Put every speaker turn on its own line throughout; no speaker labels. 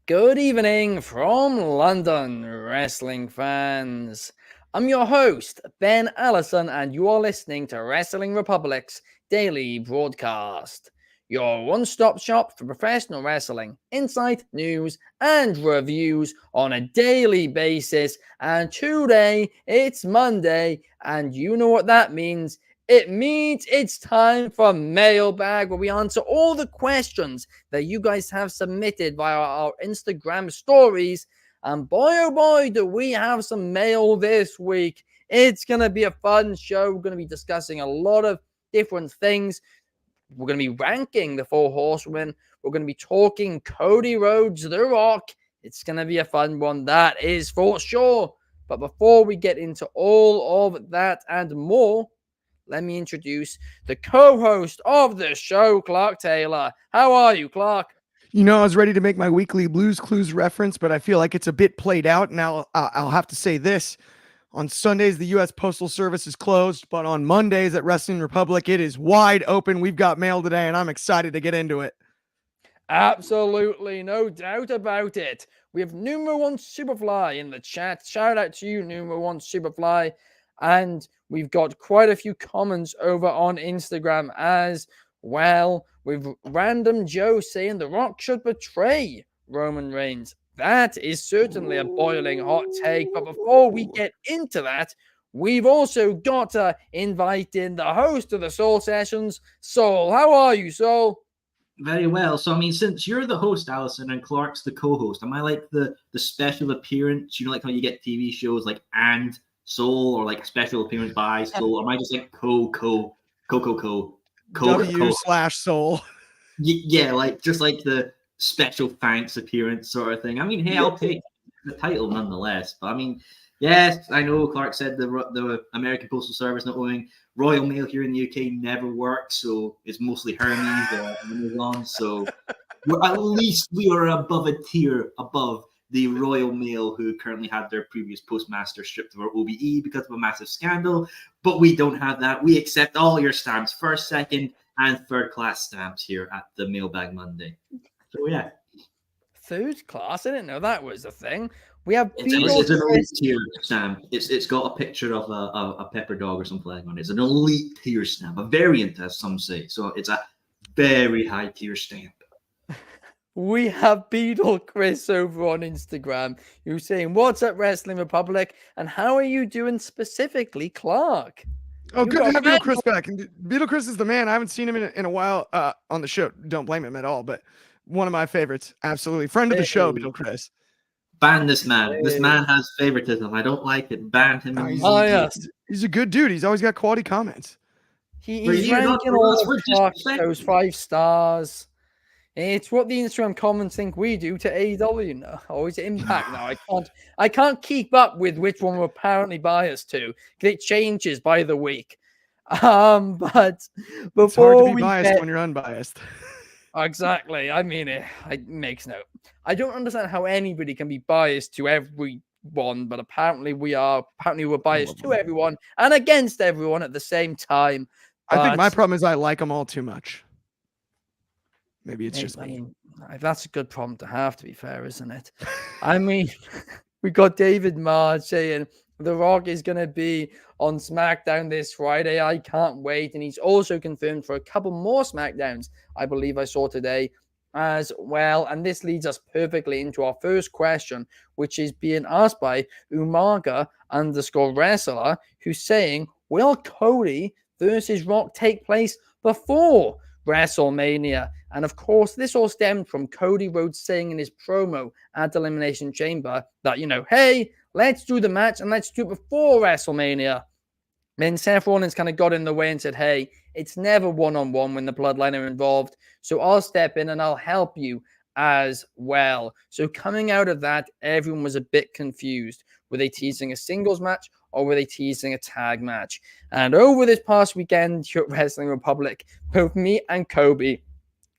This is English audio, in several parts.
Good evening from London, wrestling fans. I'm your host, Ben Allison, and you are listening to Wrestling Republic's daily broadcast. Your one-stop shop for professional wrestling, insight, news, and reviews on a daily basis. And today, it's Monday, and you know what that means. It means it's time for Mailbag, where we answer all the questions that you guys have submitted via our Instagram stories. And boy, oh boy, do we have some mail this week. It's going to be a fun show. We're going to be discussing a lot of different things. We're going to be ranking the four horsewomen. We're going to be talking Cody Rhodes, The Rock. It's going to be a fun one, that is for sure. But before we get into all of that and more, let me introduce the co-host of the show, Clark Taylor. How are you, Clark?
You know, I was ready to make my weekly Blues Clues reference, but I feel like it's a bit played out. Now, I'll have to say this. On Sundays, the U.S. Postal Service is closed, but on Mondays at Wrestling Republic, it is wide open. We've got mail today, and I'm excited to get into it.
Absolutely, no doubt about it. We have Numero One Superfly in the chat. Shout out to you, Numero One Superfly. And we've got quite a few comments over on Instagram as well, with Random Joe saying The Rock should betray Roman Reigns. That is certainly a boiling hot take. But before we get into that, we've also got to invite in the host of the Soul Sessions, Soul. How are you, Soul?
Very well. So, I mean, since you're the host, Allison, and Clark's the co-host, am I like the special appearance? You know, like how you get TV shows like And Soul, or like special appearance by Soul? Or am I just like
W/Soul?
Yeah, like just like the special thanks appearance sort of thing. I mean, hey, I'll take the title nonetheless. But I mean, yes, I know Clark said the American Postal Service not owning Royal Mail here in the UK never works, so it's mostly Hermes and Amazon. So at least we are above a tier above the Royal Mail, who currently had their previous postmaster stripped of our OBE because of a massive scandal. But we don't have that. We accept all your stamps, first, second, and third class stamps here at the Mailbag Monday. So yeah.
Third class? I didn't know that was a thing. We have
it's an elite tier stamp. It's got a picture of a pepper dog or something on it. It's an elite tier stamp, a variant, as some say. So it's a very high tier stamp.
We have Beetle Chris over on Instagram who's saying, "What's up, Wrestling Republic? And how are you doing specifically, Clark?"
Oh, good to have Beetle Chris back. And Beetle Chris is the man. I haven't seen him in a while on the show. Don't blame him at all, but one of my favorites. Absolutely. Friend of the show, Beetle Chris.
Ban this man. This man has favoritism. I don't like it. Ban him.
Yes.
He's a good dude. He's always got quality comments.
He's ranking all of those 5 stars. It's what the Instagram comments think we do to AEW now. Always Impact now. I can't keep up with which one we're apparently biased to. It changes by the week. But before
it's hard to be biased when you're unbiased.
Exactly. I mean, it makes no. I don't understand how anybody can be biased to everyone, but apparently we are. Apparently we're biased to everyone and against everyone at the same time.
I think my problem is I like them all too much. Maybe it's just me.
That's a good problem to have, to be fair, isn't it? I mean, we got David Marge saying The Rock is going to be on SmackDown this Friday. I can't wait. And he's also confirmed for a couple more SmackDowns, I believe I saw today as well. And this leads us perfectly into our first question, which is being asked by Umaga_wrestler, who's saying, will Cody versus Rock take place before WrestleMania? And of course, this all stemmed from Cody Rhodes saying in his promo at Elimination Chamber that, hey, let's do the match and let's do it before WrestleMania. Then Seth Rollins kind of got in the way and said, hey, it's never one-on-one when the Bloodline are involved. So I'll step in and I'll help you as well. So coming out of that, everyone was a bit confused. Were they teasing a singles match or were they teasing a tag match? And over this past weekend here at Wrestling Republic, both me and Cody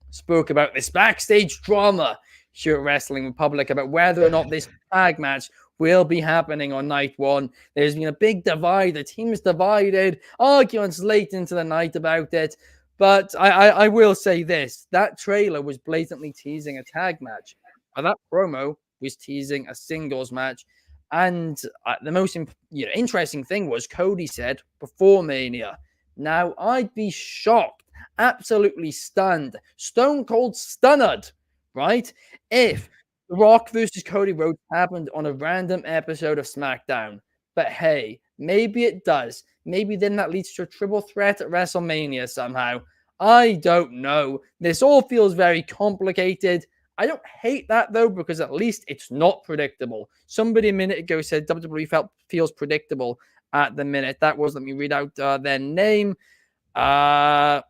spoke about this backstage drama here at Wrestling Republic about whether or not this tag match will be happening on night one. There's been a big divide. The team is divided. Arguments late into the night about it. But I will say this. That trailer was blatantly teasing a tag match. But that promo was teasing a singles match. And the most interesting thing was Cody said before Mania, now I'd be shocked, absolutely stunned, stone cold stunned, right? If The Rock versus Cody Rhodes happened on a random episode of SmackDown. But hey, maybe it does. Maybe then that leads to a triple threat at WrestleMania somehow. I don't know. This all feels very complicated. I don't hate that though, because at least it's not predictable. Somebody a minute ago said WWE feels predictable at the minute. That was, let me read out their name. I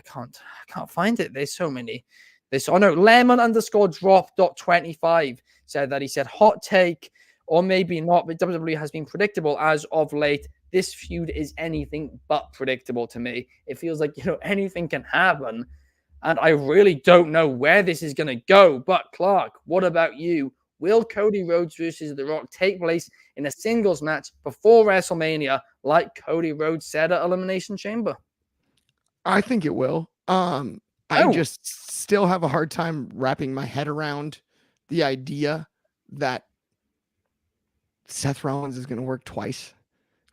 can't find it. There's so many. Lemon_drop.25 said that he said hot take, or maybe not, but WWE has been predictable as of late. This feud is anything but predictable to me. It feels like, anything can happen. And I really don't know where this is going to go. But Clark, what about you? Will Cody Rhodes versus The Rock take place in a singles match before WrestleMania, like Cody Rhodes said at Elimination Chamber?
I think it will. I just still have a hard time wrapping my head around the idea that Seth Rollins is going to work twice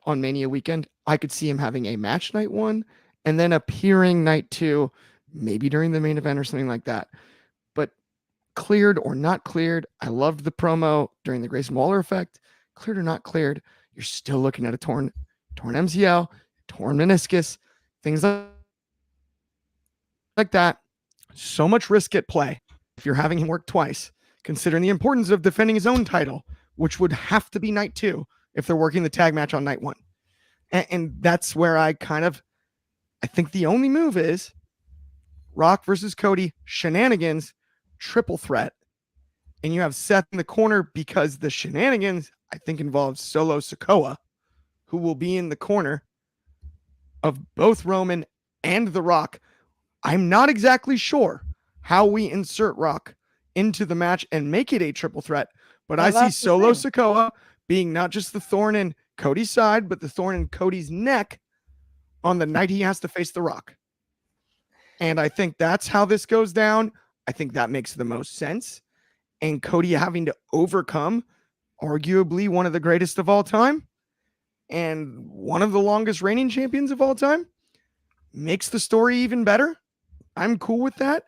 on Mania weekend. I could see him having a match night one and then appearing night two, maybe during the main event or something like that. But cleared or not cleared, I loved the promo during the Grayson Waller effect. Cleared or not cleared, you're still looking at a torn MCL, torn meniscus, things like that. So much risk at play if you're having him work twice, considering the importance of defending his own title, which would have to be night two if they're working the tag match on night one. And that's where I think the only move is Rock versus Cody, shenanigans, triple threat. And you have Seth in the corner because the shenanigans, I think, involves Solo Sikoa, who will be in the corner of both Roman and The Rock. I'm not exactly sure how we insert Rock into the match and make it a triple threat, but I see Solo Sikoa being not just the thorn in Cody's side, but the thorn in Cody's neck on the night he has to face The Rock. And I think that's how this goes down. I think that makes the most sense. And Cody having to overcome arguably one of the greatest of all time and one of the longest reigning champions of all time makes the story even better. I'm cool with that.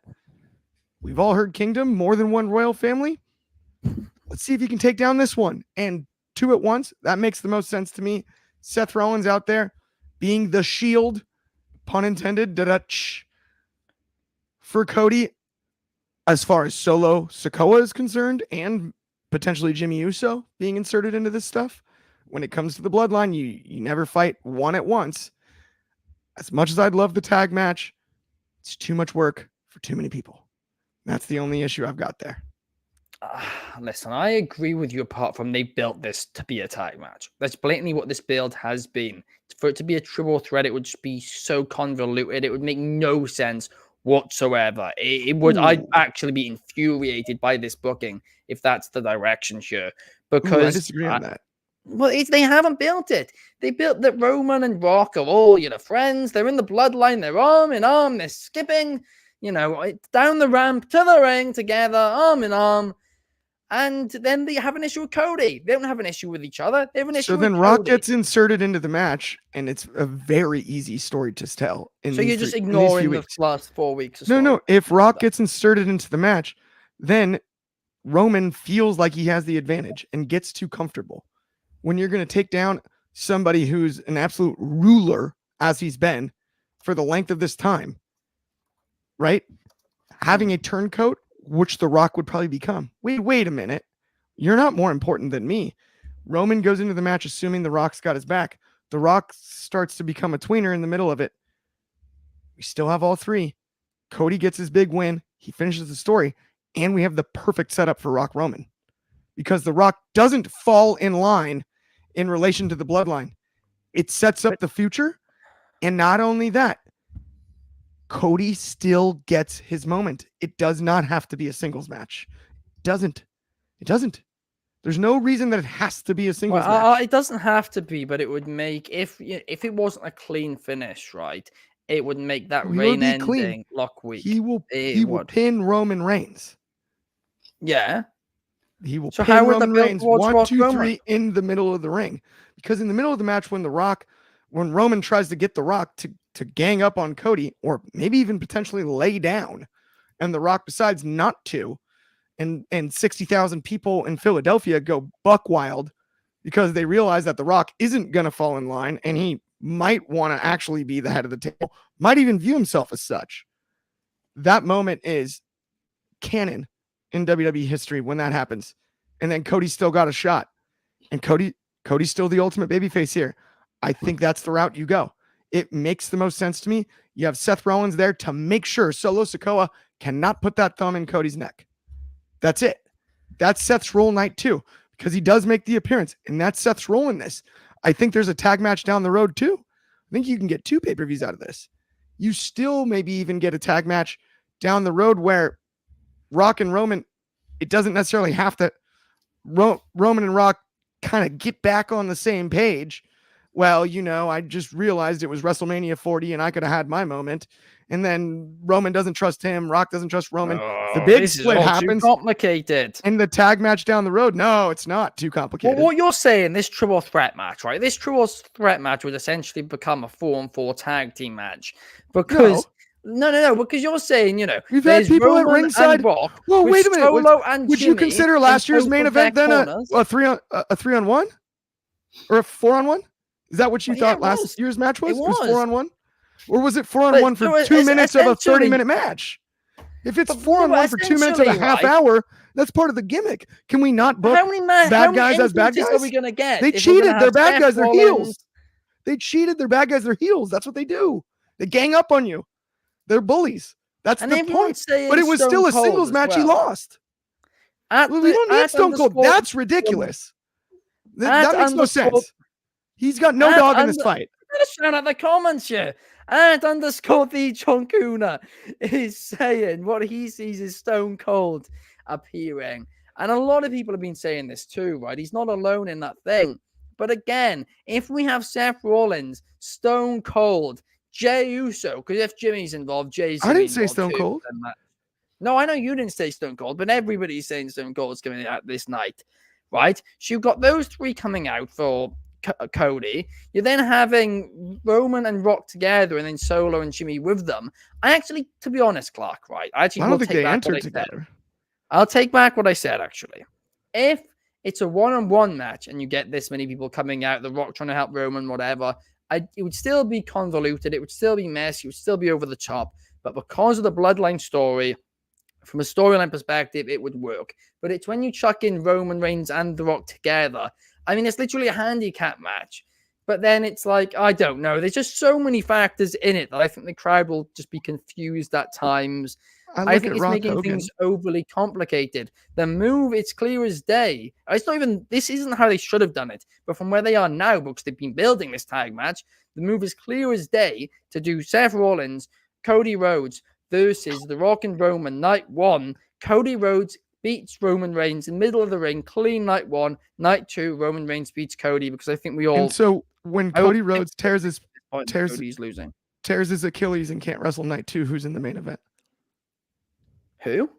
We've all heard Kingdom, more than one royal family. Let's see if you can take down this one. And two at once, that makes the most sense to me. Seth Rollins out there being the shield, pun intended, for Cody as far as Solo Sikoa is concerned, and potentially Jimmy Uso being inserted into this stuff. When it comes to the bloodline, you never fight one at once. As much as I'd love the tag match, it's too much work for too many people. That's the only issue I've got there.
Listen, I agree with you apart from they built this to be a tag match. That's blatantly what this build has been. For it to be a triple threat, it would just be so convoluted. It would make no sense whatsoever. It would. I'd actually be infuriated by this booking if that's the direction here. Because
I disagree on that.
Well, they haven't built it. They built that Roman and Rock are all, friends. They're in the bloodline. They're arm in arm. They're skipping, down the ramp to the ring together, arm in arm. And then they have an issue with Cody. They don't have an issue with each other. They have an issue with Cody.
So then Rock gets inserted into the match, and it's a very easy story to tell.
So you're just ignoring the last 4 weeks.
No. If Rock gets inserted into the match, then Roman feels like he has the advantage and gets too comfortable. When you're going to take down somebody who's an absolute ruler, as he's been for the length of this time, right? Having a turncoat, which The Rock would probably become. Wait a minute. You're not more important than me. Roman goes into the match assuming The Rock's got his back. The Rock starts to become a tweener in the middle of it. We still have all three. Cody gets his big win. He finishes the story. And we have the perfect setup for Rock Roman. because The Rock doesn't fall in line in relation to the bloodline. It sets up the future. And not only that, Cody still gets his moment. It does not have to be a singles match. It doesn't. There's no reason that it has to be a singles match.
It doesn't have to be, but it would make, if it wasn't a clean finish, right, it would make that Reign ending look weak.
He will pin Roman Reigns.
Yeah.
He will pin Roman Reigns 1, 2, 3 in the middle of the ring. Because in the middle of the match, when Roman tries to get The Rock to gang up on Cody, or maybe even potentially lay down, and The Rock decides not to, and 60,000 people in Philadelphia go buck wild because they realize that The Rock isn't going to fall in line, and he might want to actually be the head of the table, might even view himself as such. That moment is canon in WWE history when that happens. And then Cody still got a shot. And Cody's still the ultimate babyface here. I think that's the route you go. It makes the most sense to me. You have Seth Rollins there to make sure Solo Sikoa cannot put that thumb in Cody's neck. That's it. That's Seth's role night too, because he does make the appearance, and that's Seth's role in this. I think there's a tag match down the road too. I think you can get 2 pay-per-views out of this. You still maybe even get a tag match down the road where Rock and Roman, it doesn't necessarily have to, Roman and Rock kind of get back on the same page. Well, I just realized it was WrestleMania 40 and I could have had my moment. And then Roman doesn't trust him. Rock doesn't trust Roman. The big split happens.
Too complicated.
And the tag match down the road. No, it's not too complicated.
Well, what you're saying, this triple threat match, right? This triple threat match would essentially become a 4-on-4 tag team match. Because no, because you're saying,
we've had people
Roman
at ringside.
Rock,
well, wait a minute.
Solo and
would you consider last year's main event then a 3-on-1 or a 4-on-1? Is that what you thought last year's match was? It was 4-on-1? Or was it 4-on-1 for 2 minutes of a 30-minute match? If it's 4-on-1 for 2 minutes of a half hour, that's part of the gimmick. Can we not book bad guys as bad guys?
Are we gonna get?
They cheated. They're bad guys. They're heels. They cheated. They're bad guys. They're heels. That's what they do. They gang up on you. They're bullies. That's the point. But it was still a singles match. He lost. We don't need Stone Cold. That's ridiculous. That makes no sense. He's got no dog in this fight.
Shout out the comments here. And _ the Chunkuna is saying what he sees is Stone Cold appearing. And a lot of people have been saying this too, right? He's not alone in that thing. But again, if we have Seth Rollins, Stone Cold, Jey Uso, because if Jimmy's involved, Jay's
I didn't say Stone Cold.
No, I know you didn't say Stone Cold, but everybody's saying Stone Cold's coming out this night, right? So you've got those 3 coming out for Cody. You're then having Roman and Rock together, and then Solo and Jimmy with them. I actually, to be honest, Clark, right? I don't think they entered together. I'll take back what I said, actually. If it's a 1-on-1 match and you get this many people coming out, The Rock trying to help Roman, whatever, it would still be convoluted. It would still be messy. It would still be over the top. But because of the bloodline story, from a storyline perspective, it would work. But it's when you chuck in Roman Reigns and The Rock together. I mean, it's literally a handicap match. But then it's like, I don't know. There's just so many factors in it that I think the crowd will just be confused at times. I think it's making things overly complicated. The move, it's clear as day. This isn't how they should have done it. But from where they are now, because they've been building this tag match, the move is clear as day to do Seth Rollins, Cody Rhodes versus The Rock and Roman night 1. Cody Rhodes beats Roman Reigns in the middle of the ring, clean night 1. Night 2, Roman Reigns beats Cody, because I think we all...
And so when Cody Rhodes tears his Achilles and can't wrestle night 2, who's in the main event?
Who?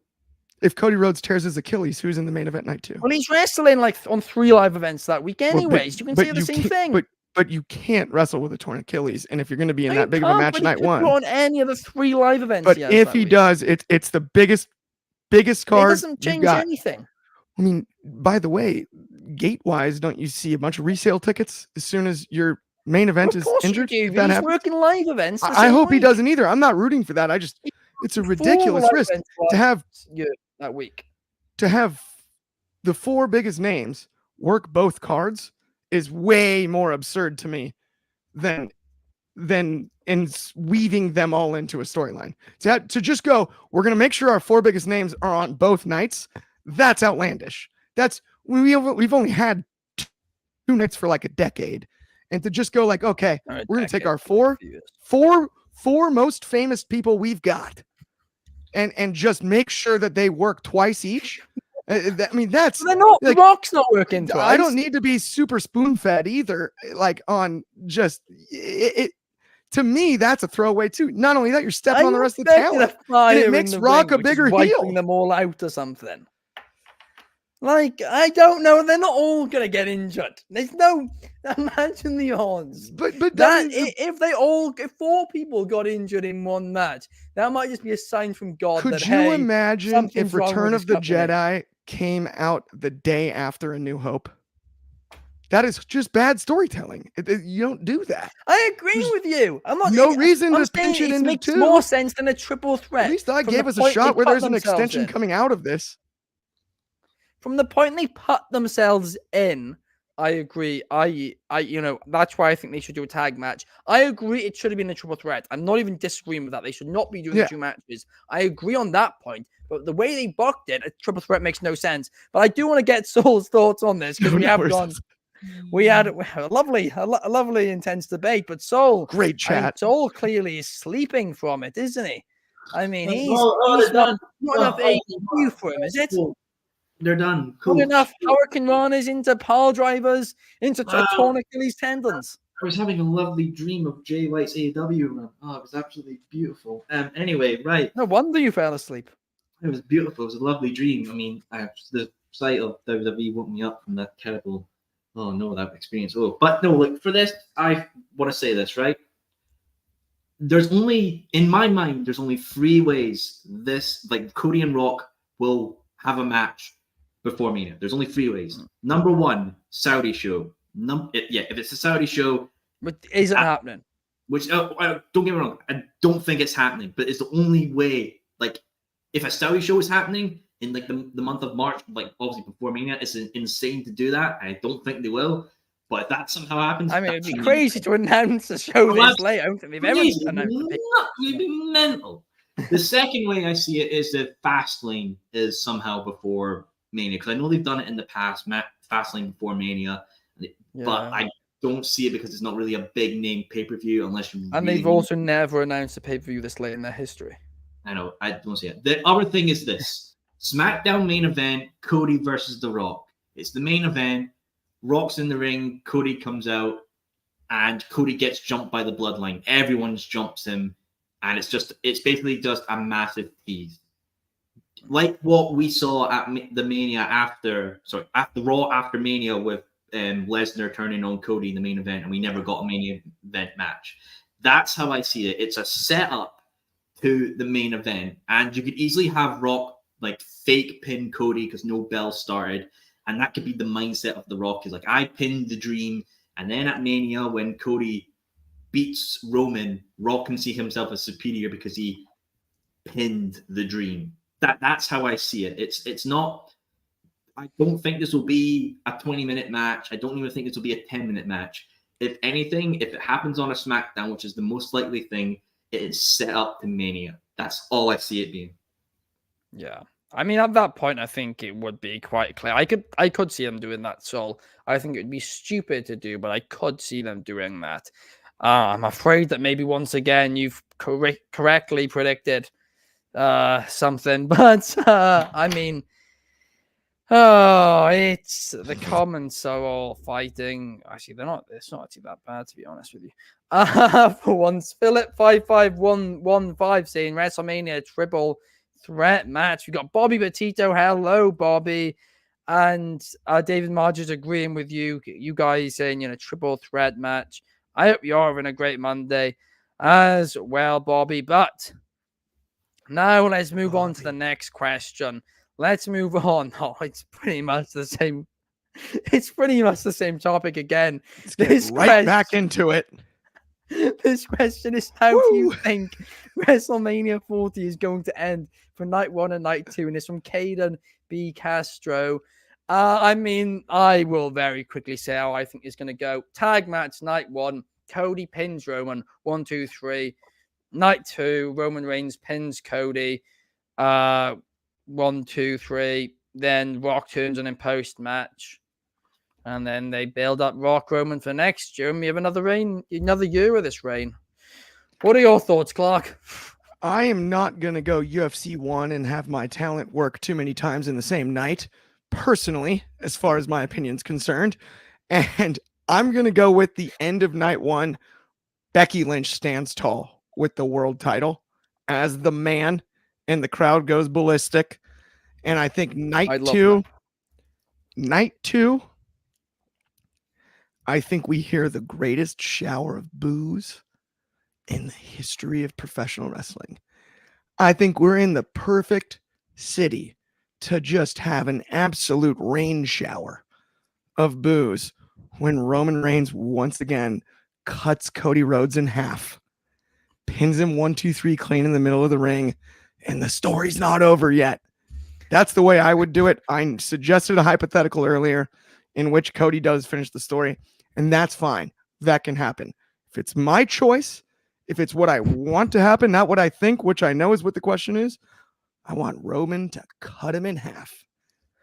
If Cody Rhodes tears his Achilles, who's in the main event night 2?
Well, he's wrestling on 3 live events that week anyways. You can say the same thing.
But you can't wrestle with a torn Achilles. And if you're going to be in that big of a match night 1...
on any of the 3 live events.
But if he does, it's the biggest card. It
doesn't change anything.
I mean, by the way, gate-wise, don't you see a bunch of resale tickets as soon as your main event is injured?
He's working live events.
I hope he doesn't either. I'm not rooting for that. It's a ridiculous risk to have
that week.
To have the 4 biggest names work both cards is way more absurd to me than in weaving them all into a storyline. To just go, we're going to make sure our 4 biggest names are on both nights. That's outlandish. That's we've only had 2 nights for like a decade, and to just go like, okay, we're gonna take our four most famous people we've got, and just make sure that they work twice each. I mean, that's
they're not.
like,
The Rock's not working twice.
I don't need to be super spoon fed either. Like on just it. To me, that's a throwaway too. Not only that, you're stepping on the rest of the talent, and it makes Rock a bigger heel.
Them all out or something. Like, I don't know. They're not all gonna get injured. There's no. Imagine the odds.
But
that if 4 people got injured in one match, that might just be a sign from God.
Could you imagine if Return of the Jedi came out the day after A New Hope? That is just bad storytelling. You don't do that.
I agree with you. I'm not.
No reason to pinch it into
makes
2.
More sense than a triple threat.
At least I gave us a shot where there's an extension coming out of this.
From the point they put themselves in, I agree. That's why I think they should do a tag match. I agree it should have been a triple threat. I'm not even disagreeing with that. They should not be doing 2 matches. I agree on that point. But the way they booked it, a triple threat makes no sense. But I do want to get Saul's thoughts on this because we had a lovely intense debate. But Saul,
great chat.
Saul clearly is sleeping from it, isn't he? I mean, he's not enough AEW for him, is it?
They're done.
Cool. Good enough. Hurricane runners into pile drivers, into torn Achilles tendons.
I was having a lovely dream of Jay White's AEW run. Oh, it was absolutely beautiful. Anyway, right.
No wonder you fell asleep.
It was beautiful. It was a lovely dream. I mean, the sight of WWE woke me up from that terrible, that experience. But no, like for this, I want to say this, right? In my mind, there's only 3 ways this, like Cody and Rock will have a match before Mania. There's only 3 ways. Number 1, Saudi show. If it's a Saudi show,
but isn't happening.
Which don't get me wrong, I don't think it's happening, but it's the only way. Like, if a Saudi show is happening in like the month of March, like obviously before Mania, it's insane to do that. I don't think they will. But if that somehow happens,
I mean, it'd be crazy to announce a show this late. I don't think they've ever announced it.
It'd be mental. The second way I see it is that Fastlane is somehow before Mania, because I know they've done it in the past, Fastlane before Mania, but I don't see it because it's not really a big name pay-per-view unless you.
And they've also never announced a pay-per-view this late in their history.
I know, I don't see it. The other thing is this: SmackDown main event, Cody versus The Rock. It's the main event. Rock's in the ring. Cody comes out, and Cody gets jumped by the Bloodline. Everyone jumps him, and it's basically just a massive tease. Like what we saw at the Mania after Raw after Mania with Lesnar turning on Cody in the main event, and we never got a Mania event match. That's how I see it. It's a setup to the main event, and you could easily have Rock like fake pin Cody because no bell started, and that could be the mindset of The Rock. Is like, I pinned the Dream, and then at Mania when Cody beats Roman, Rock can see himself as superior because he pinned the Dream. That's how I see it. It's not. I don't think this will be a 20-minute match. I don't even think this will be a 10-minute match. If anything, if it happens on a SmackDown, which is the most likely thing, it is set up to Mania. That's all I see it being.
Yeah. I mean, at that point, I think it would be quite clear. I could see them doing that, so I think it would be stupid to do, but I could see them doing that. I'm afraid that maybe once again you've correctly predicted something, but I mean, it's the comments are all fighting. Actually, it's not actually that bad, to be honest with you. For once, Philip 55115 saying WrestleMania triple threat match. We got Bobby Petito. Hello, Bobby. And David Marge is agreeing with you. You guys saying, triple threat match. I hope you're having a great Monday as well, Bobby. But now let's move on to the next question. Let's move on. Oh, it's pretty much the same. It's pretty much the same topic again.
Let's get right back into it.
This question is, how do you think WrestleMania 40 is going to end for night 1 and night 2? And it's from Caden B. Castro. I mean, I will very quickly say how I think it's going to go. Tag match night 1, Cody pins Roman. 1, 2, 3. Night 2, Roman Reigns pins Cody. 1, 2, 3. then Rock turns on him post-match. And then they build up Rock Roman for next year, and we have another year of this reign. What are your thoughts, Clark?
I am not going to go UFC 1 and have my talent work too many times in the same night, personally, as far as my opinion's concerned. And I'm going to go with the end of night 1. Becky Lynch stands tall with the world title as the man, and the crowd goes ballistic. And I think night 2, I think we hear the greatest shower of boos in the history of professional wrestling. I think we're in the perfect city to just have an absolute rain shower of boos when Roman Reigns once again cuts Cody Rhodes in half, pins him 1, 2, 3 clean in the middle of the ring, and the story's not over yet. That's the way I would do it. I suggested a hypothetical earlier in which Cody does finish the story, and that's fine. That can happen. If it's my choice, if it's what I want to happen, not what I think, which I know is what the question is, I want Roman to cut him in half.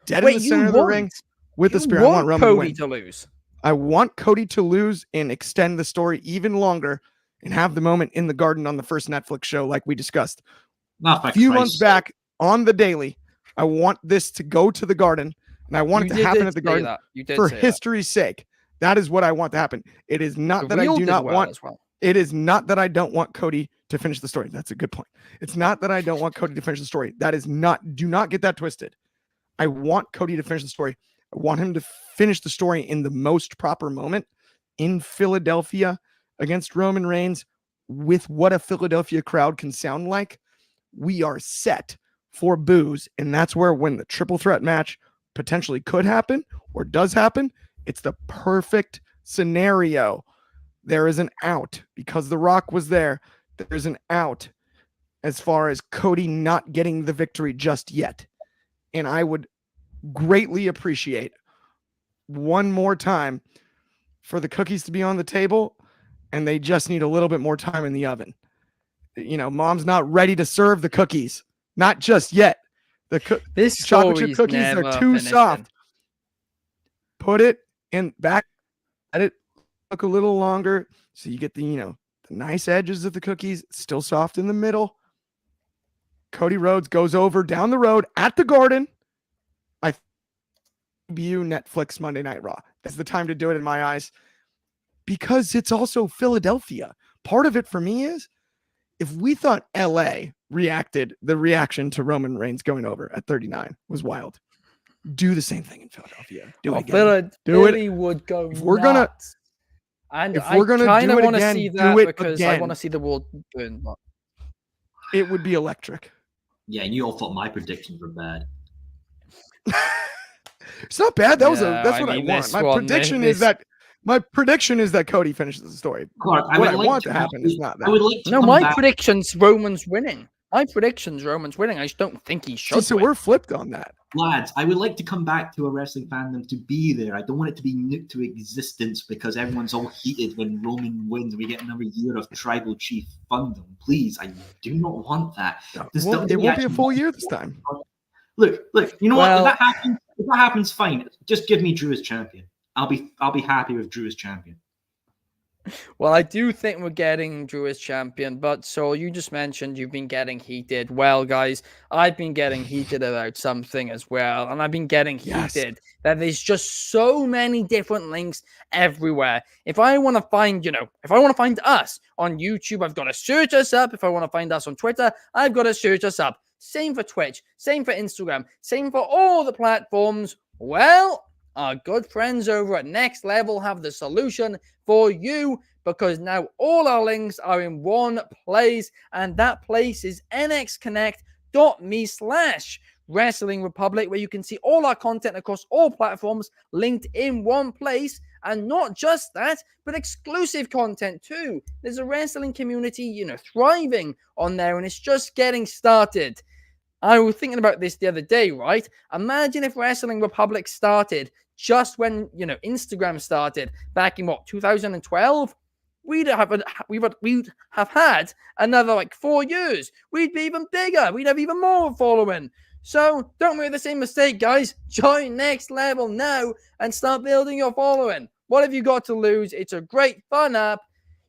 Dead in the center of the ring with the spear. I want Roman
Cody to lose.
I want Cody to lose and extend the story even longer and have the moment in the Garden on the first Netflix show like we discussed. A few months back on the Daily, I want this to go to the Garden, and I want it to happen at the Garden for history's sake. That is what I want to happen. It is not that I do not want. It is not that I don't want Cody to finish the story. That's a good point. It's not that I don't want Cody to finish the story. That is not. Do not get that twisted. I want Cody to finish the story. I want him to finish the story in the most proper moment in Philadelphia against Roman Reigns with what a Philadelphia crowd can sound like. We are set for boos, and that's where when the triple threat match potentially could happen or does happen, it's the perfect scenario. There is an out because The Rock was there. There's an out as far as Cody not getting the victory just yet. And I would greatly appreciate one more time for the cookies to be on the table, and they just need a little bit more time in the oven. You know, mom's not ready to serve the cookies. Not just yet. The chocolate chip cookies are too soft. Put it in back. Let it cook a little longer so you get the, the nice edges of the cookies, still soft in the middle. Cody Rhodes goes over down the road at the Garden. I view Netflix Monday Night Raw. That's the time to do it in my eyes, because it's also Philadelphia. Part of it for me is, if we thought LA the reaction to Roman Reigns going over at 39 was wild, do the same thing in Philadelphia. Do it again.
Philly would go
if we're nuts.
And
if we're gonna do it again,
see that
do it
because
again.
I want to see the world burn.
It would be electric.
Yeah, and you all thought my predictions were bad.
It's not bad. That's what I want. My prediction is that Cody finishes the story.
Clark,
what I want to happen is not that.
I would like to
my prediction's Roman's winning. My prediction's Roman's winning. I just don't think he should.
So we're flipped on that.
Lads, I would like to come back to a wrestling fandom to be there. I don't want it to be nuked to existence because everyone's all heated when Roman wins. We get another year of tribal chief fandom. Please, I do not want that.
It won't be a full year this time.
Look. You know what? If that happens, fine. Just give me Drew as champion. I'll be happy with Drew as champion.
Well, I do think we're getting Drew as champion, but so you just mentioned you've been getting heated. Well, guys, I've been getting heated about something as well, and I've been getting heated that there's just so many different links everywhere. If I want to find, us on YouTube, I've got to search us up. If I want to find us on Twitter, I've got to search us up. Same for Twitch, same for Instagram, same for all the platforms. Well, our good friends over at Next Level have the solution for you, because now all our links are in one place, and that place is nxconnect.me/Wrestling Republic, where you can see all our content across all platforms linked in one place. And not just that, but exclusive content too. There's a wrestling community, thriving on there, and it's just getting started. I was thinking about this the other day, right? Imagine if Wrestling Republic started just when, Instagram started back in 2012. We'd have had another 4 years. We'd be even bigger. We'd have even more following. So don't make the same mistake, guys. Join Next Level now and start building your following. What have you got to lose? It's a great fun app.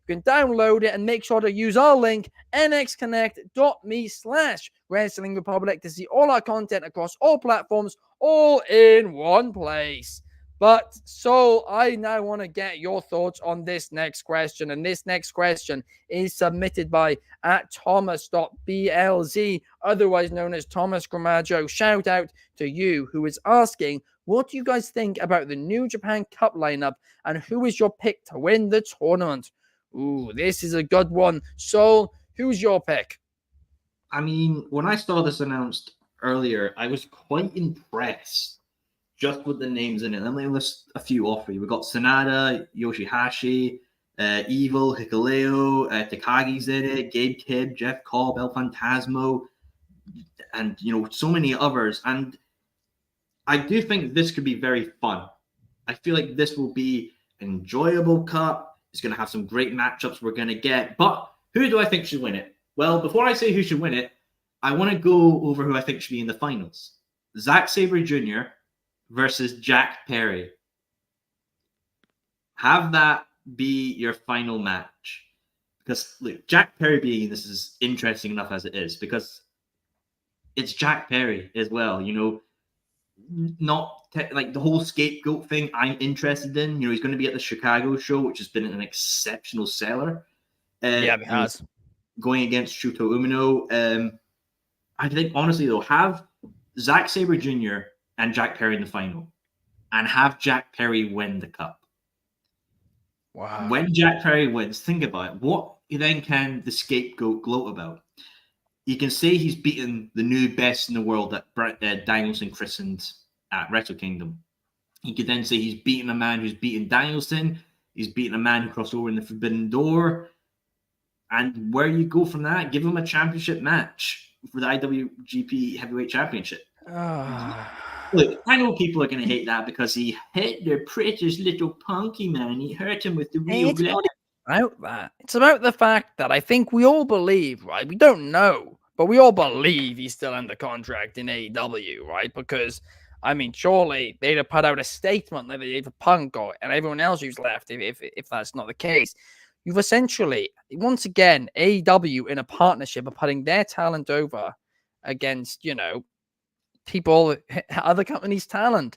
You can download it and make sure to use our link, nxconnect.me/Wrestling Republic, to see all our content across all platforms, all in one place. But so I now want to get your thoughts on this next question. And this next question is submitted by at Thomas.blz, otherwise known as Thomas Gramaggio. Shout out to you, who is asking, what do you guys think about the New Japan Cup lineup and who is your pick to win the tournament? Ooh, this is a good one. So, who's your pick?
I mean, when I saw this announced earlier, I was quite impressed just with the names in it. Let me list a few off for you. We've got Sanada, Yoshihashi, Evil, Hikuleo, Takagi's in it, Gabe Kidd, Jeff Cobb, El Phantasmo, and so many others. And I do think this could be very fun. I feel like this will be an enjoyable cup. It's going to have some great matchups we're going to get. But who do I think should win it? Well, before I say who should win it, I want to go over who I think should be in the finals. Zack Sabre Jr. versus Jack Perry. Have that be your final match. Because, look, Jack Perry being this is interesting enough as it is, because it's Jack Perry as well, not like the whole scapegoat thing I'm interested in. He's going to be at the Chicago show, which has been an exceptional seller.
Yeah, it has.
Going against Shuto Umino. I think, honestly, though, have Zack Sabre Jr. and Jack Perry in the final and have Jack Perry win the cup.
Wow.
When Jack Perry wins, think about it. What then can the scapegoat gloat about? You can say he's beaten the new best in the world that Danielson christened at Wrestle Kingdom. You could then say he's beaten a man who's beaten Danielson. He's beaten a man who crossed over in the Forbidden Door. And where you go from that, give him a championship match for the IWGP Heavyweight Championship. Look, I know people are going to hate that because he hit their prettiest little punky man. He hurt him with the real glass.
About that. It's about the fact that I think we all believe, right? We don't know, but we all believe he's still under contract in AEW, right? Because, I mean, surely they'd have put out a statement that they gave a Punk or and everyone else who's left if that's not the case. You've essentially, once again, AEW in a partnership are putting their talent over against, people, other companies' talent.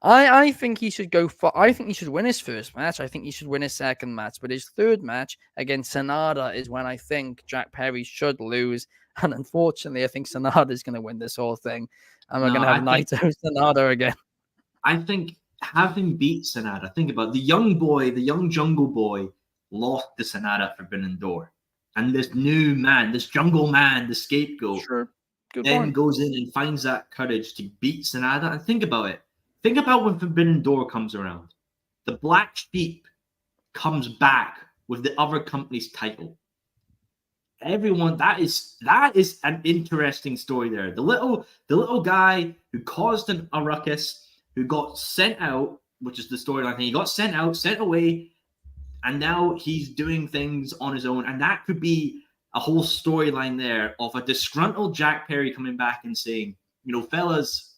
I think he should I think he should win his first match. I think he should win his second match. But his third match against Sanada is when I think Jack Perry should lose. And unfortunately, I think Sanada is going to win this whole thing. And we're going to have Naito Sanada again.
I think having beat Sanada, think about it, the young jungle boy lost to Sanada at Forbidden Door. And this new man, this jungle man, the scapegoat, then goes in and finds that courage to beat Sanada. And think about it. Think about when Forbidden Door comes around. The Black Sheep comes back with the other company's title. Everyone, that is an interesting story there. The little guy who caused a ruckus, who got sent out, which is the storyline thing. He got sent out, sent away, and now he's doing things on his own. And that could be a whole storyline there of a disgruntled Jack Perry coming back and saying, fellas,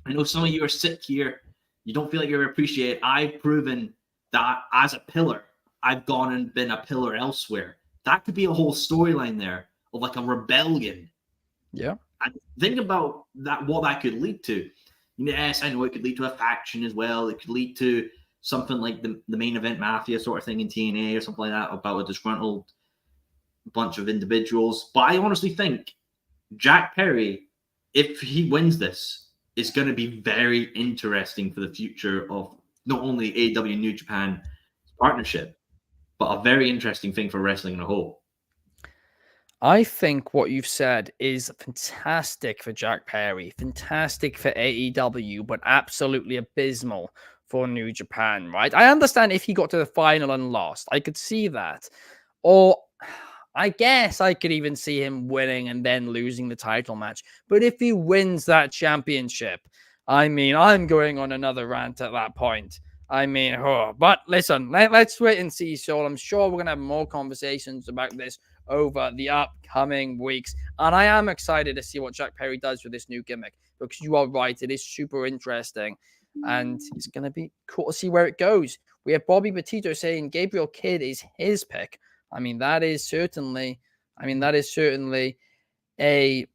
I know some of you are sick here. You don't feel like you're appreciated. I've proven that as a pillar, I've gone and been a pillar elsewhere. That could be a whole storyline there of like a rebellion.
Yeah.
And think about that, what that could lead to. Yes, I know it could lead to a faction as well. It could lead to something like the main event mafia sort of thing in TNA or something like that, about a disgruntled bunch of individuals. But I honestly think Jack Perry, if he wins this, is going to be very interesting for the future of not only AEW New Japan partnership, but a very interesting thing for wrestling in a whole.
I think what you've said is fantastic for Jack Perry, fantastic for AEW, but absolutely abysmal for New Japan, right? I understand if he got to the final and lost. I could see that. Or I guess I could even see him winning and then losing the title match. But if he wins that championship, I mean, I'm going on another rant at that point. I mean, but listen, let's wait and see. So I'm sure we're going to have more conversations about this over the upcoming weeks. And I am excited to see what Jack Perry does with this new gimmick, because you are right, it is super interesting. And it's going to be cool to see where it goes. We have Bobby Petito saying Gabriel Kidd is his pick. I mean, that is certainly a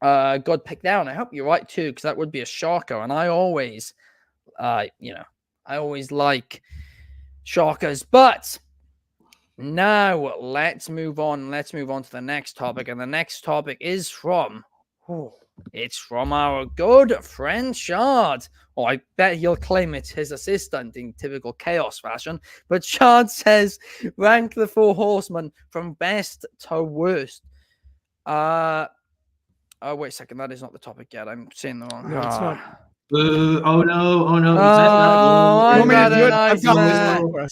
good pick there. And I hope you're right too, because that would be a shocker. And I always, I always like shockers. But now let's move on. Let's move on to the next topic. And the next topic is from, it's from our good friend Shard. Oh, I bet he'll claim it's his assistant in typical chaos fashion. But Shard says, rank the 4 horsemen from best to worst. Oh, wait a second. That is not the topic yet. I'm saying the wrong.
No, it's not.
Oh no!
I've got a nightmare.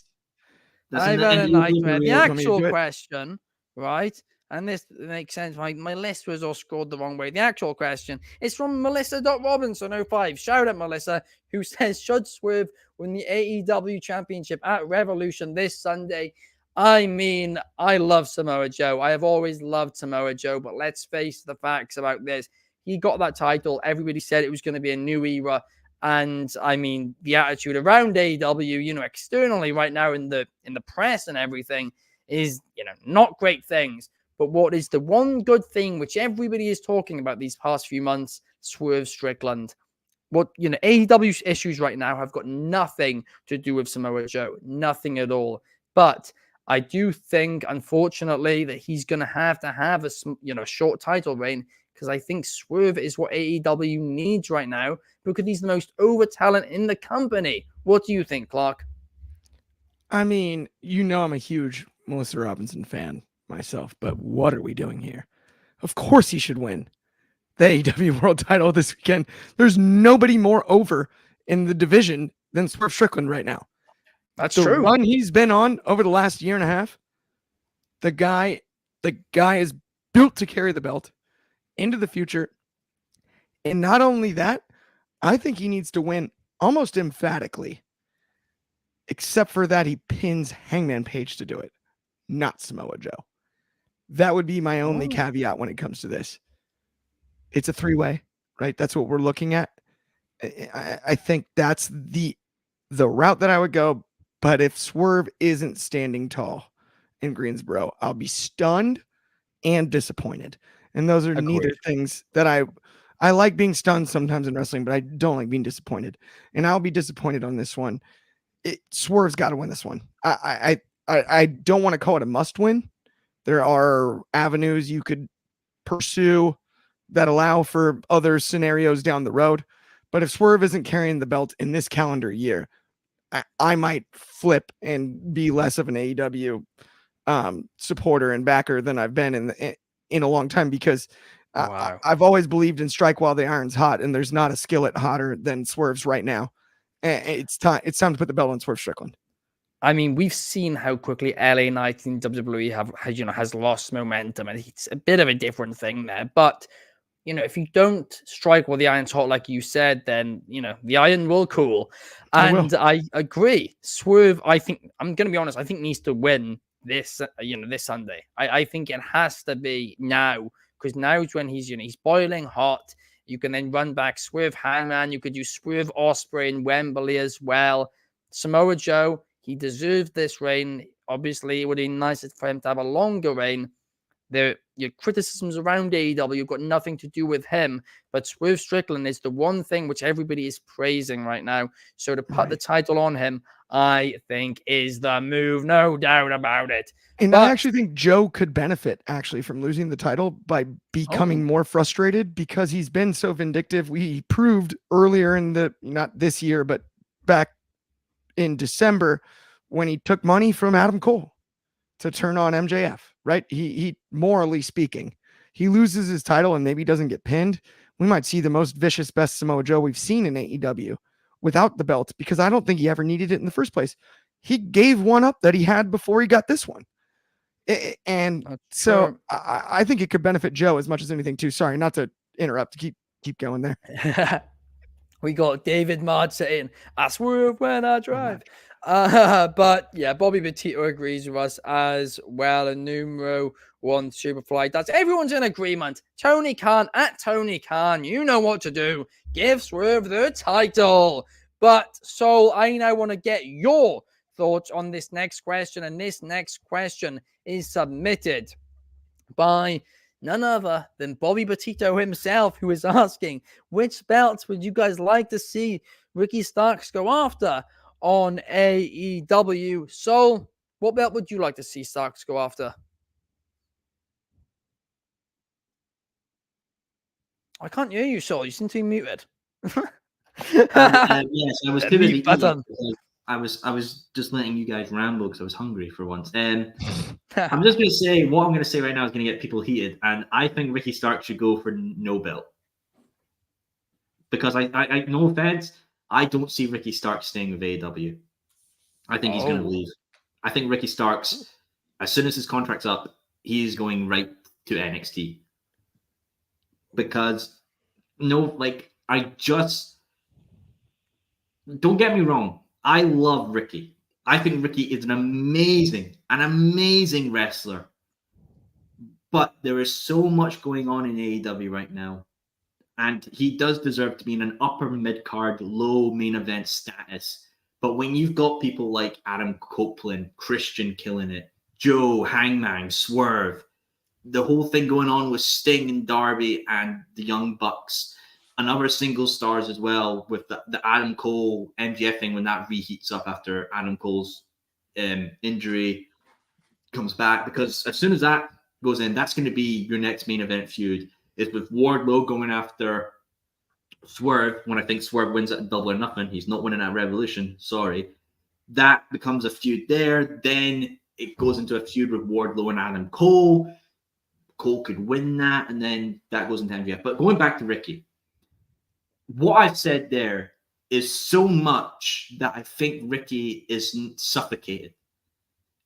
I've had a nightmare. The actual question, right? And this makes sense. My list was all scored the wrong way. The actual question is from Melissa.Robinson05. Shout out, Melissa, who says, should Swerve win the AEW Championship at Revolution this Sunday? I mean, I love Samoa Joe. I have always loved Samoa Joe, but let's face the facts about this. He got that title. Everybody said it was going to be a new era. And I mean, the attitude around AEW, externally right now in the press and everything is, not great things. But what is the one good thing which everybody is talking about these past few months? Swerve Strickland. AEW's issues right now have got nothing to do with Samoa Joe. Nothing at all. But I do think, unfortunately, that he's going to have a short title reign, because I think Swerve is what AEW needs right now, because he's the most over talent in the company. What do you think, Clark?
I mean, I'm a huge Melissa Robinson fan myself, but what are we doing here? Of course he should win the AEW World title this weekend. There's nobody more over in the division than Swerve Strickland right now.
That's
the
true.
Run he's been on over the last year and a half, the guy is built to carry the belt into the future. And not only that, I think he needs to win almost emphatically, except for that he pins Hangman Page to do it, not Samoa Joe. That would be my only caveat when it comes to this. It's a 3-way, right? That's what we're looking at. I think that's the route that I would go. But if Swerve isn't standing tall in Greensboro, I'll be stunned and disappointed. And those are neither things that I like. Being stunned sometimes in wrestling, but I don't like being disappointed. And I'll be disappointed on this one. Swerve's got to win this one. I don't want to call it a must win. There are avenues you could pursue that allow for other scenarios down the road. But if Swerve isn't carrying the belt in this calendar year, I might flip and be less of an AEW supporter and backer than I've been in a long time, because I've always believed in strike while the iron's hot, and there's not a skillet hotter than Swerve's right now. It's time to put the belt on Swerve Strickland.
I mean, we've seen how quickly LA Knight in WWE has lost momentum, and it's a bit of a different thing there. But if you don't strike while the iron's hot, like you said, then the iron will cool. And I agree. Swerve, I think, I'm going to be honest, I think needs to win this Sunday. I think it has to be now, because now is when he's boiling hot. You can then run back Swerve Hangman. You could use Swerve Ospreay in Wembley as well. Samoa Joe, he deserved this reign. Obviously, it would be nice for him to have a longer reign. Your criticisms around AEW got nothing to do with him, but Swerve Strickland is the one thing which everybody is praising right now. So to put the title on him, I think is the move, no doubt about it.
And I actually think Joe could benefit from losing the title by becoming more frustrated, because he's been so vindictive. We proved earlier in not this year, but back in December, when he took money from Adam Cole to turn on MJF, right? He morally speaking, he loses his title and maybe doesn't get pinned. We might see the most vicious, best Samoa Joe we've seen in AEW without the belt, because I don't think he ever needed it in the first place. He gave one up that he had before he got this one. And so I think it could benefit Joe as much as anything too. Sorry, not to interrupt. Keep going there.
We got David Mard saying, I swerve when I drive. But yeah, Bobby Petito agrees with us as well. And numero one Superfly. That's everyone's in agreement. Tony Khan at Tony Khan. You know what to do. Give Swerve the title. But Soul, I now want to get your thoughts on this next question. And this next question is submitted by none other than Bobby Petito himself, who is asking, which belts would you guys like to see Ricky Starks go after on AEW? So, what belt would you like to see Starks go after? I can't hear you, Soul. You seem to be muted.
Yes, I was too busy
button.
eating. I was just letting you guys ramble because I was hungry for once. I'm just going to say what I'm going to say right now is going to get people heated, and I think Ricky Stark should go for no belt because I no offense, I don't see Ricky Stark staying with AEW. I think he's going to leave. I think Ricky Starks, as soon as his contract's up, he's going right to NXT because I just don't get me wrong. I love Ricky. I think Ricky is an amazing wrestler. But there is so much going on in AEW right now. And he does deserve to be in an upper mid-card, low main event status. But when you've got people like Adam Copeland, Christian killing it, Joe, Hangman, Swerve, the whole thing going on with Sting and Darby and the Young Bucks, and other single stars as well with the Adam Cole MJF thing when that reheats up after Adam Cole's injury comes back. Because as soon as that goes in, that's going to be your next main event feud. Is with Wardlow going after Swerve when I think Swerve wins at Double or Nothing. He's not winning at Revolution. Sorry. That becomes a feud there. Then it goes into a feud with Wardlow and Adam Cole. Cole could win that, and then that goes into MJF. But going back to Ricky, what I've said there is so much that I think Ricky is suffocated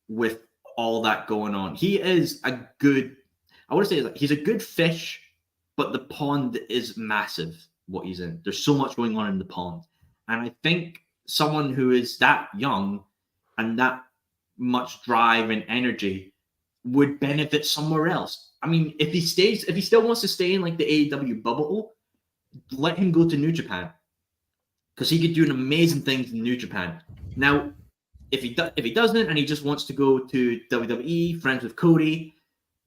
with all that going on. He is a good, I want to say he's a good fish, but the pond is massive, what he's in. There's so much going on in the pond. And I think someone who is that young and that much drive and energy would benefit somewhere else. I mean, if he still wants to stay in like the AEW bubble, let him go to New Japan, because he could do amazing things in New Japan. Now, if he doesn't and he just wants to go to WWE, friends with Cody,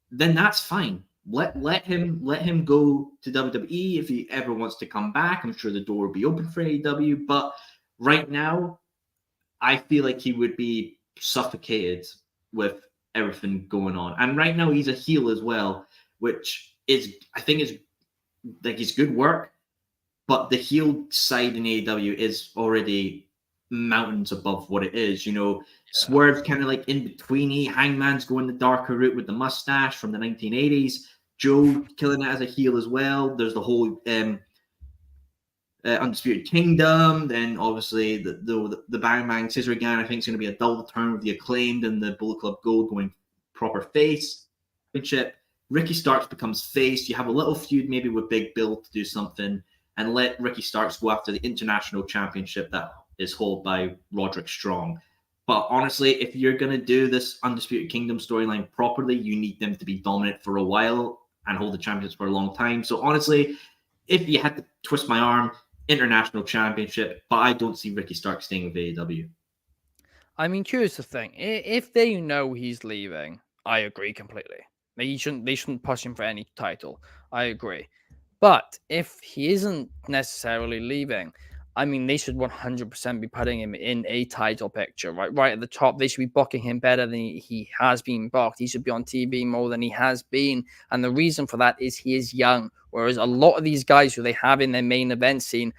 then that's fine. Let him go to WWE if he ever wants to come back. I'm sure the door will be open for AEW. But right now, I feel like he would be suffocated with everything going on. And right now, he's a heel as well, which I think is like his good work. But the heel side in AEW is already mountains above what it is. You know, Swerve's kind of like in betweeny. Hangman's going the darker route with the mustache from the 1980s. Joe killing it as a heel as well. There's the whole Undisputed Kingdom. Then obviously the Bang Bang Scissor Gang. I think it's going to be a double turn with the Acclaimed and the Bullet Club Gold going proper face. Ricky Starks becomes face. You have a little feud maybe with Big Bill to do something, and let Ricky Starks go after the international championship that is held by Roderick Strong. But honestly, if you're going to do this Undisputed Kingdom storyline properly, you need them to be dominant for a while and hold the championships for a long time. So honestly, if you had to twist my arm, international championship, but I don't see Ricky Starks staying with AEW.
I mean, here's the thing. If they know he's leaving, I agree completely. They shouldn't push him for any title. I agree. But if he isn't necessarily leaving, I mean, they should 100% be putting him in a title picture, right at the top. They should be booking him better than he has been booked. He should be on TV more than he has been. And the reason for that is he is young, whereas a lot of these guys who they have in their main event scene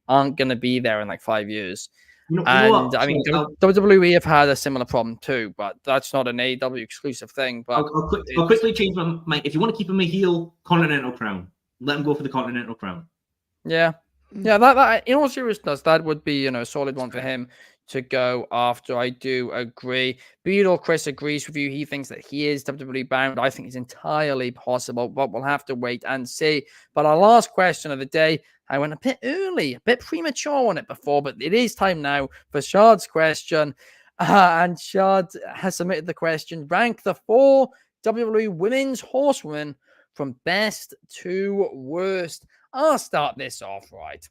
aren't going to be there in like 5 years. I mean, WWE have had a similar problem too, but that's not an AEW exclusive thing. But
I'll quickly change my mind. If you want to keep him a heel, Continental Crown. Let him go for the Continental Crown.
Yeah. That in all seriousness, that would be a solid one for him. to go after. I do agree. Beetle Chris agrees with you. He thinks that he is WWE bound. I think it's entirely possible, but we'll have to wait and see. But our last question of the day, I went a bit early, a bit premature on it before, but it is time now for Shard's question. And Shard has submitted the question: rank the 4 WWE Women's Horsewomen from best to worst. I'll start this off, right?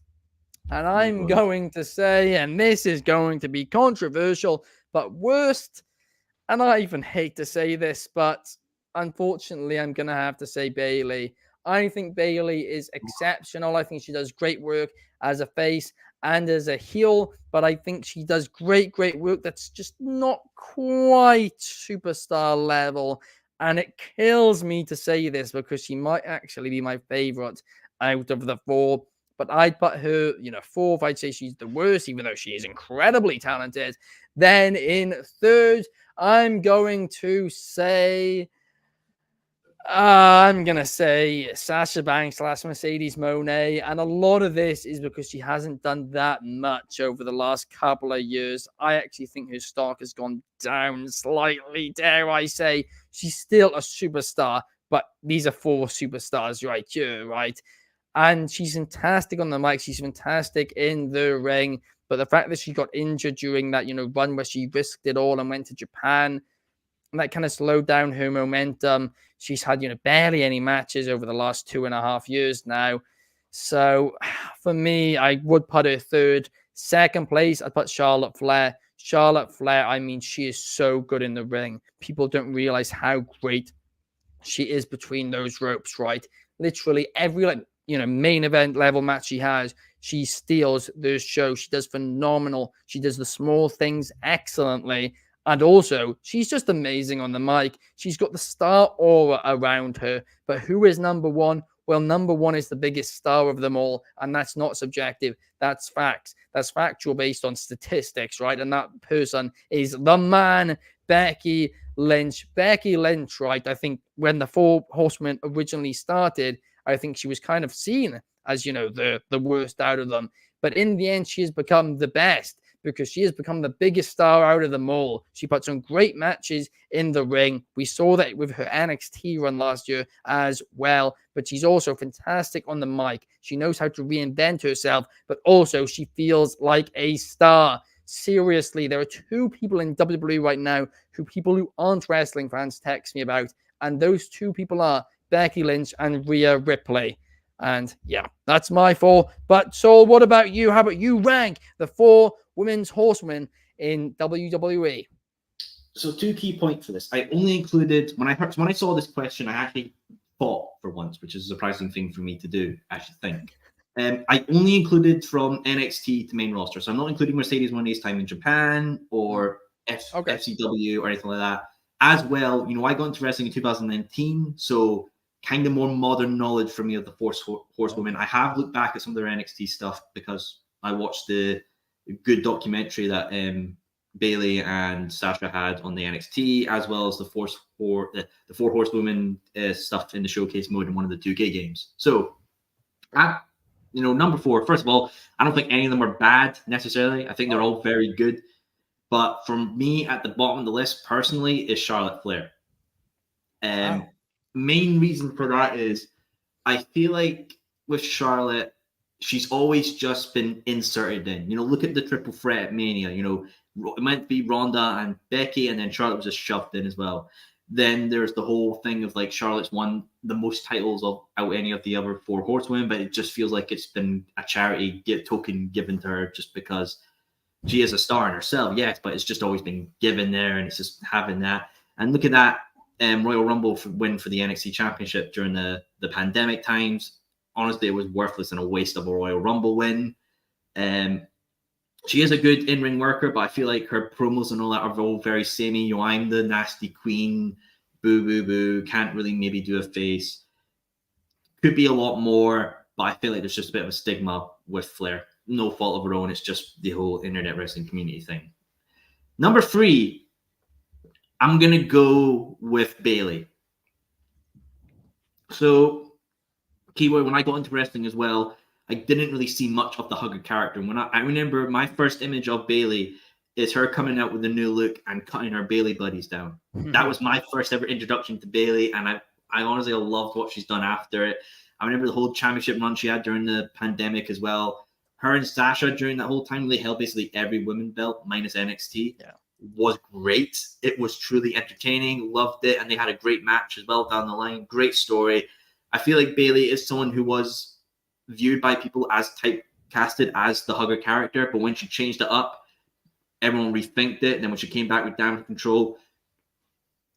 And I'm going to say, and this is going to be controversial, but worst, and I even hate to say this, but unfortunately, I'm going to have to say Bayley. I think Bayley is exceptional. I think she does great work as a face and as a heel, but I think she does great work that's just not quite superstar level. And it kills me to say this because she might actually be my favorite out of the 4. But I'd put her, 4th. I'd say she's the worst, even though she is incredibly talented. Then in 3rd, I'm going to say Sasha Banks / Mercedes Moné, and a lot of this is because she hasn't done that much over the last couple of years. I actually think her stock has gone down slightly, dare I say. She's still a superstar, but these are 4 superstars right here, right? And she's fantastic on the mic. She's fantastic in the ring. But the fact that she got injured during that, run where she risked it all and went to Japan, and that kind of slowed down her momentum. She's had, barely any matches over the last 2.5 years now. So for me, I would put her 3rd. 2nd place, I'd put Charlotte Flair. Charlotte Flair, I mean, she is so good in the ring. People don't realize how great she is between those ropes, right? Literally every, main event level match she has, she steals the show. She does phenomenal. She does the small things excellently. And also, she's just amazing on the mic. She's got the star aura around her. But who is number 1? Well, number 1 is the biggest star of them all. And that's not subjective. That's facts. That's factual based on statistics, right? And that person is the man, Becky Lynch. Becky Lynch, right? I think when the 4 Horsemen originally started, I think she was kind of seen as, the worst out of them. But in the end, she has become the best because she has become the biggest star out of them all. She puts on great matches in the ring. We saw that with her NXT run last year as well. But she's also fantastic on the mic. She knows how to reinvent herself, but also she feels like a star. Seriously, there are 2 people in WWE right now people who aren't wrestling fans text me about, and those 2 people are Becky Lynch and Rhea Ripley. And yeah, that's my 4. But Saul, what about you? How about you rank the 4 women's horsewomen in WWE?
So 2 key points for this. I only included when I saw this question, I actually thought for once, which is a surprising thing for me to do, I should think. I only included from NXT to main roster. So I'm not including Mercedes Moné's time in Japan or FCW or anything like that. As well, I got into wrestling in 2019, so kind of more modern knowledge for me of the Horsewomen. I have looked back at some of their NXT stuff because I watched the good documentary that Bayley and Sasha had on the NXT, as well as the Four Horsewomen stuff in the showcase mode in one of the 2K games. So, number 4, first of all, I don't think any of them are bad necessarily. I think they're all very good. But from me, at the bottom of the list, personally, is Charlotte Flair. Main reason for that is I feel like with Charlotte, she's always just been inserted in. Look at the triple threat at Mania. It meant to be Ronda and Becky, and then Charlotte was just shoved in as well. Then there's the whole thing of like Charlotte's won the most titles of out any of the other 4 horsewomen, but it just feels like it's been a charity token given to her just because she is a star in herself, yes, but it's just always been given there, and it's just having that. And look at that Royal Rumble win for the NXT Championship during the pandemic times. Honestly, it was worthless and a waste of a Royal Rumble win. She is a good in-ring worker, but I feel like her promos and all that are all very samey. I'm the nasty queen, boo, boo, boo, can't really maybe do a face. Could be a lot more, but I feel like there's just a bit of a stigma with Flair. No fault of her own. It's just the whole internet wrestling community thing. Number 3, I'm going to go with Bayley. So, keyword, when I got into wrestling as well, I didn't really see much of the hugger character. And I remember my first image of Bayley is her coming out with a new look and cutting her Bailey buddies down. That was my first ever introduction to Bailey, and I honestly loved what she's done after it. I remember the whole championship run she had during the pandemic as well. Her and Sasha during that whole time, they held basically every women belt minus NXT.
Yeah.
Was great. It was truly entertaining. Loved it. And they had a great match as well down the line. Great story. I feel like Bailey is someone who was viewed by people as typecasted as the hugger character. But when she changed it up, everyone rethinked it. And then when she came back with Damage Control,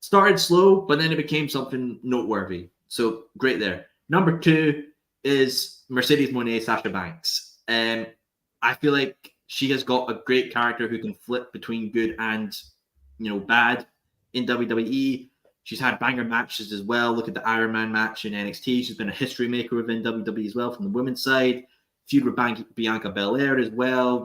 started slow, but then it became something noteworthy. So great there. Number 2 is Mercedes Moné, Sasha Banks. I feel like she has got a great character who can flip between good and, bad in WWE. She's had banger matches as well. Look at the Iron Man match in NXT. She's been a history maker within WWE as well from the women's side. Feud with Bianca Belair as well.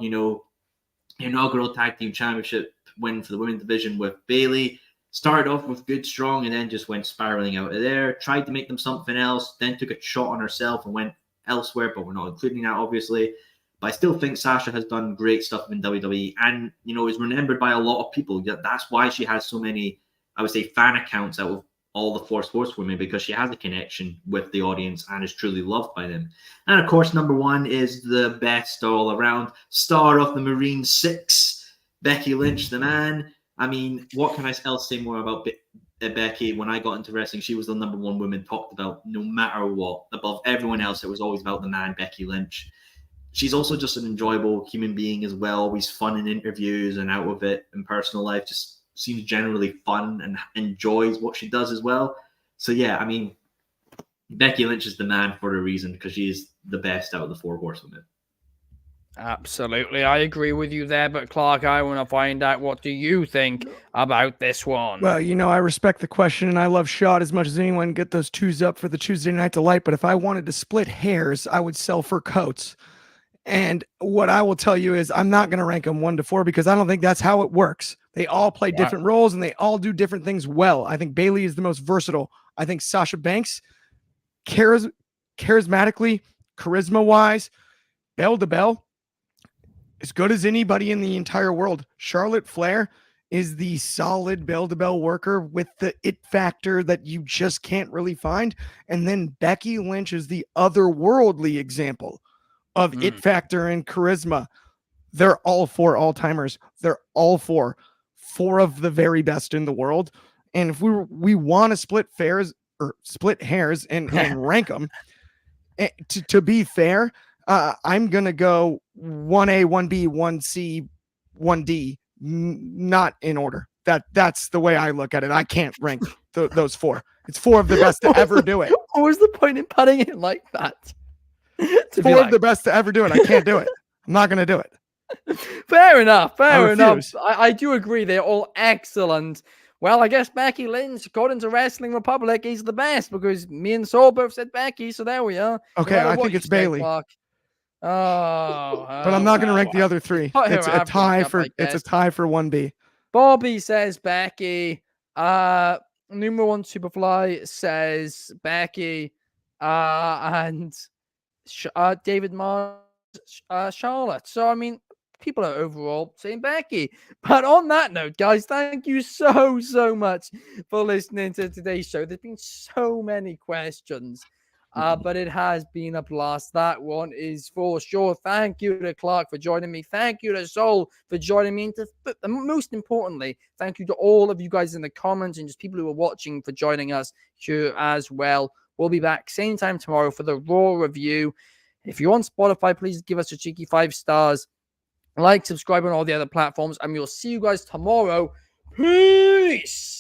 Inaugural Tag Team Championship win for the women's division with Bailey. Started off with good, strong, and then just went spiraling out of there. Tried to make them something else, then took a shot on herself and went elsewhere, but we're not including that, obviously. But I still think Sasha has done great stuff in WWE and, is remembered by a lot of people. That's why she has so many, I would say, fan accounts out of all the Force Horsewomen, because she has a connection with the audience and is truly loved by them. And, of course, number 1 is the best all around. Star of the Marine 6, Becky Lynch, the man. I mean, what can I else say more about Becky? When I got into wrestling, she was the number 1 woman talked about no matter what. Above everyone else, it was always about the man, Becky Lynch. She's also just an enjoyable human being as well. Always fun in interviews and out of it in personal life. Just seems generally fun and enjoys what she does as well. So, yeah, I mean, Becky Lynch is the man for a reason, because she is the best out of the 4 horsewomen.
Absolutely, I agree with you there. But Clark, I want to find out, what do you think about this one?
Well, I respect the question, and I love Shot as much as anyone. Get those 2s up for the Tuesday Night Delight. But if I wanted to split hairs, I would sell fur coats. And what I will tell you is I'm not going to rank them 1 to 4, because I don't think that's how it works. They all play different roles and they all do different things well. I think Bailey is the most versatile. I think Sasha Banks, charismatically, charisma-wise, bell to bell, as good as anybody in the entire world. Charlotte Flair is the solid bell-to-bell worker with the it factor that you just can't really find. And then Becky Lynch is the otherworldly example of it factor and charisma. They're all 4 all-timers. They're all 4 of the very best in the world. And if we want to split hairs and rank them, to be fair, I'm going to go 1A, 1B, 1C, 1D, not in order. That's the way I look at it. I can't rank those 4. It's 4 of the best to ever do it.
What was the point in putting it like that?
4 of the best to ever do it. I can't do it. I'm not going to do it.
Fair enough. Fair enough. I do agree. They're all excellent. Well, I guess Becky Lynch, according to Wrestling Republic, is the best, because me and Saul both said Becky, so there we are.
Okay, I think it's Bailey.
Clark. But
I'm not going to rank the other 3. It's a tie for 1B.
Bobby says Becky. Numero 1 Superfly says Becky. And David Mars, Charlotte. So, I mean, people are overall saying Becky. But on that note, guys, thank you so much for listening to today's show. There's been so many questions, but it has been a blast. That one is for sure. Thank you to Clark for joining me. Thank you to Sol for joining me. And most importantly, thank you to all of you guys in the comments and just people who are watching for joining us here as well. We'll be back same time tomorrow for the Raw review. If you're on Spotify, please give us a cheeky 5 stars. Like, subscribe on all the other platforms, and we'll see you guys tomorrow. Peace!